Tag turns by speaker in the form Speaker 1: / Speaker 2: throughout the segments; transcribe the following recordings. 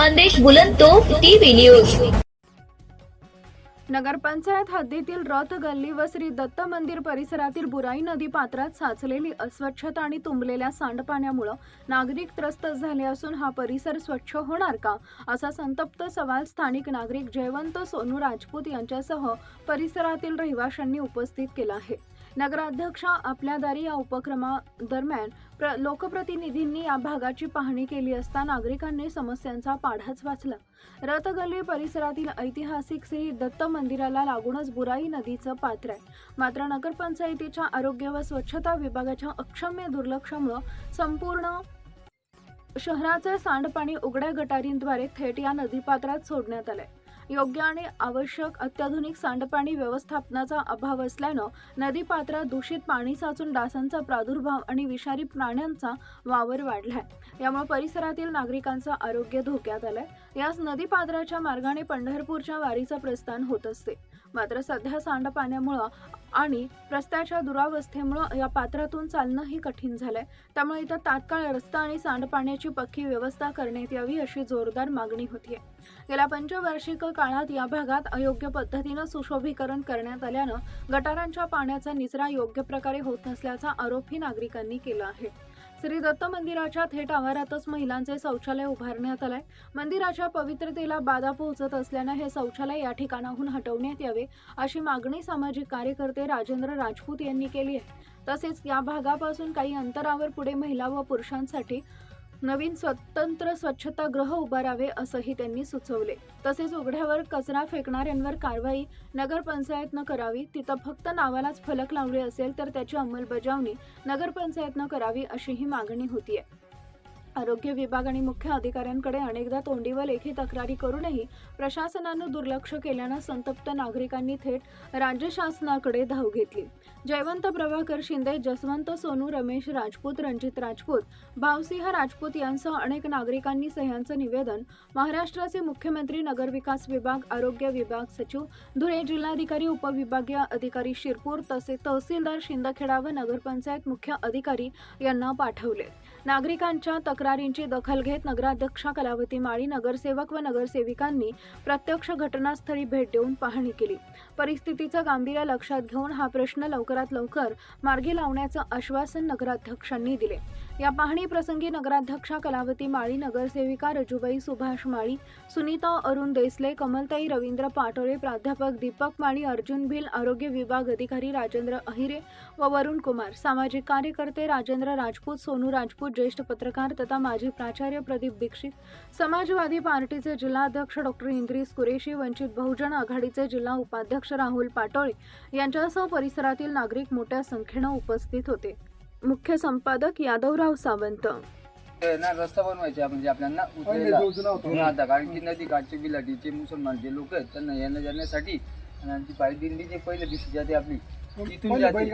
Speaker 1: खानदेश बुलंदतोफ TV news.
Speaker 2: नगरपंचायत हद्दीतील रथ गल्ली व श्री दत्त मंदिर परिसरातील बुराई नदी पात्रात साचलेली अस्वच्छता आणि तुंबलेल्या सांडपाण्यामुळे नागरिक त्रस्त झाले असून हा परिसर स्वच्छ होणार का, असा संतप्त सवाल स्थानिक नागरिक जयवंत सोनू राजपूत यांच्यासह परिसरातील रहिवाशांनी उपस्थित केला आहे। नगराध्यक्षा आपल्या दारी या उपक्रमादरम्यान लोकप्रतिनिधींनी या भागाची पाहणी केली असता नागरिकांनी समस्यांचा पाढाच वाचला। रथगल्ली परिसरातील ऐतिहासिक श्री दत्त मंदिराला लागूनच बुराई नदीचं पात्र आहे, मात्र नगरपंचायतीच्या आरोग्य व स्वच्छता विभागाच्या अक्षम्य दुर्लक्षामुळे संपूर्ण शहराचे सांडपाणी उघड्या गटारींद्वारे थेट या नदीपात्रात सोडण्यात आले। योग्य आणि आवश्यक अत्याधुनिक सांडपाणी व्यवस्थापनाचा अभाव असल्यानं नदीपात्रात दूषित पाणी साचून डासांचा प्रादुर्भाव आणि विषारी प्राण्यांचा वावर वाढलाय। यामुळे परिसरातील नागरिकांचं आरोग्य धोक्यात आलंय। याच नदीपात्राच्या मार्गाने पंढरपूरच्या वारीचं प्रस्थान होत असते, मात्र सध्या सांडपाण्यामुळे आणि रस्त्याच्या दुरावस्थेमुळे या पात्रातून चालणंही कठीण झालंय। त्यामुळे इथं तात्काळ रस्ता आणि सांडपाण्याची पक्की व्यवस्था करण्यात यावी अशी जोरदार मागणी होतीये। गेल्या पंचवार्षिक काळात या भागात अयोग्य पद्धतीनं सुशोभीकरण करण्यात आल्यानं गटारांच्या पाण्याचा निचरा योग्य प्रकारे होत नसल्याचा आरोपही नागरिकांनी केला आहे। श्री दत्त मंदिराच्या थेट आवारातच महिलांचे शौचालय उभारण्यात आलंय। मंदिराच्या पवित्रतेला बाधा पोहोचत असल्यानं हे शौचालय या ठिकाणाहून हटवण्यात यावे अशी मागणी सामाजिक कार्यकर्ते राजेंद्र राजपूत यांनी केली आहे। तसेच या भागापासून काही अंतरावर पुढे महिला व पुरुषांसाठी नवीन स्वतंत्र स्वच्छतागृह उभारावे असंही त्यांनी सुचवले। तसेच उघड्यावर कचरा फेकणाऱ्यांवर कारवाई नगरपंचायतनं करावी, तिथं फक्त नावालाच फलक लावले असेल तर त्याची अंमलबजावणी नगरपंचायतनं करावी अशीही मागणी होतीये। आरोग्य विभाग आणि मुख्य अधिकाऱ्यांकडे अनेकदा तोंडी व लेखी तक्रारी करूनही प्रशासनानं दुर्लक्ष केल्यानं संतप्त नागरिकांनी थेट राज्य शासनाकडे धाव घेतली। जयवंत प्रभाकर शिंदे, जसवंत सोनू, रमेश राजपूत, रणजित राजपूत, भावसिंह राजपूत यांसह अनेक नागरिकांनी सह्यांचं निवेदन महाराष्ट्राचे मुख्यमंत्री, नगरविकास विभाग, आरोग्य विभाग सचिव धुळे, जिल्हाधिकारी, उपविभागीय अधिकारी शिरपूर तसेच तहसीलदार शिंदखेडा व नगरपंचायत मुख्य अधिकारी यांना पाठवले। नागरिकांच्या तक्रारींची दखल घेत नगराध्यक्षा कलावती माळी, नगरसेवक व नगरसेविकांनी प्रत्यक्ष घटनास्थळी भेट देऊन पाहणी केली। परिस्थितीचं गांभीर्य लक्षात घेऊन हा प्रश्न लवकरात लवकर मार्गी लावण्याचं आश्वासन नगराध्यक्षांनी दिले। या पाहणी प्रसंगी नगराध्यक्षा कलावती माळी, नगरसेविका रजुबाई सुभाष माळी, सुनीता अरुण देसले, कमलताई रवींद्र पाटोळे, प्राध्यापक दीपक माळी, अर्जुन भिल, आरोग्य विभाग अधिकारी राजेंद्र अहिरे व वरुण कुमार, सामाजिक कार्यकर्ते राजेंद्र राजपूत, सोनू राजपूत, ज्येष्ठ पत्रकार तथा माजी प्राचार्य प्रदीप दीक्षित, समाजवादी पार्टीचे जिल्हाध्यक्ष डॉ. इंद्रिस कुरेशी, वंचित बहुजन आघाडीचे जिल्हा उपाध्यक्ष राहुल पाटोळे यांच्यासह परिसरातील नागरिक मोठ्या संख्येनं उपस्थित होते। मुख्य संपादक यादवराव सावंत।
Speaker 3: ना रस्ता बनवायचा म्हणजे आपल्याला उतरायला कारण की नदी काठचे बिलाटीचे मुसलमान जे लोक आहेत त्यांना येण्या जाण्यासाठी आणि आमची पायदिंडी जे पहिल्या दिवशी जाते आपली इथून जाते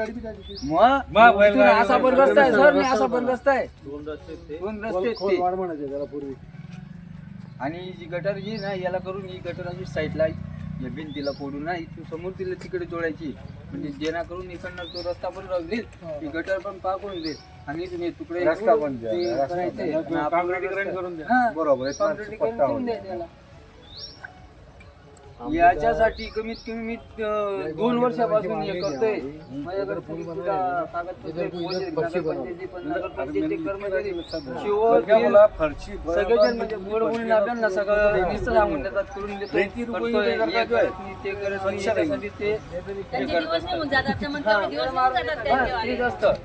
Speaker 3: असा पण रस्ता आहे सर, असा पण रस्ता आहे, दोन रस्ते आणि जी गटर जी ना याला करून ही गटर अशी साईडला या भिंतीला फोडून ना इथून समोर तिला तिकडे जोडायची म्हणजे जेणेकरून इकडनं तो रस्ता पण राहून देईल, ही गटर पण पाक होऊन देईल आणि इथून हे तुकडे रस्ता पण करायचे काँक्रिटीकरण करून द्या। बरोबर आहे, काँक्रिटीकरण करून द्या त्याला। याच्यासाठी कमीत कमी मी 2 वर्षापासून हे करतोय। माझ्याकडे कागदपत्र पंचायती कर्मचारी सगळेजण म्हणजे गोड बोलून आपल्याला सगळं नुसतं सांगून देतात, करून देतो,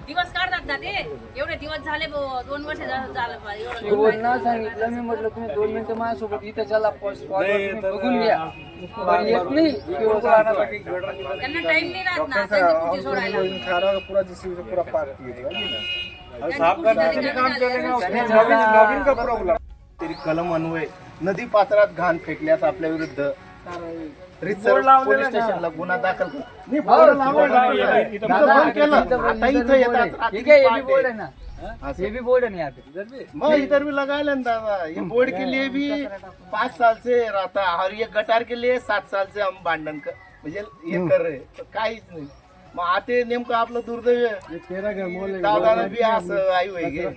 Speaker 4: दिवस काढतात ना ते, एवढे दिवस झाले 2 वर्ष
Speaker 3: झालं सांगितलं मी म्हटलं तुम्ही 2 मिनिटं माझ्यासोबत इथे चला बघून घ्या, पण येत नाही
Speaker 4: त्यांना टाइम नाही राहत ना त्यांची सोडायला
Speaker 5: तरी कलम अन्वय नदी पात्रात घाण फेकल्यास आपल्या विरुद्ध पोलीस स्टेशनला गुन्हा दाखल मग इधर भी लगा लेना दादा, ये बोर्ड के लिए भी 5 साल से रहता है और ये गटार के लिए 7 साल से हम भांडण म्हणजे हे कर रहे तो काहीच नाही। मग आता नेमकं आपलं दुर्दैव दादा भी असं आई होई गे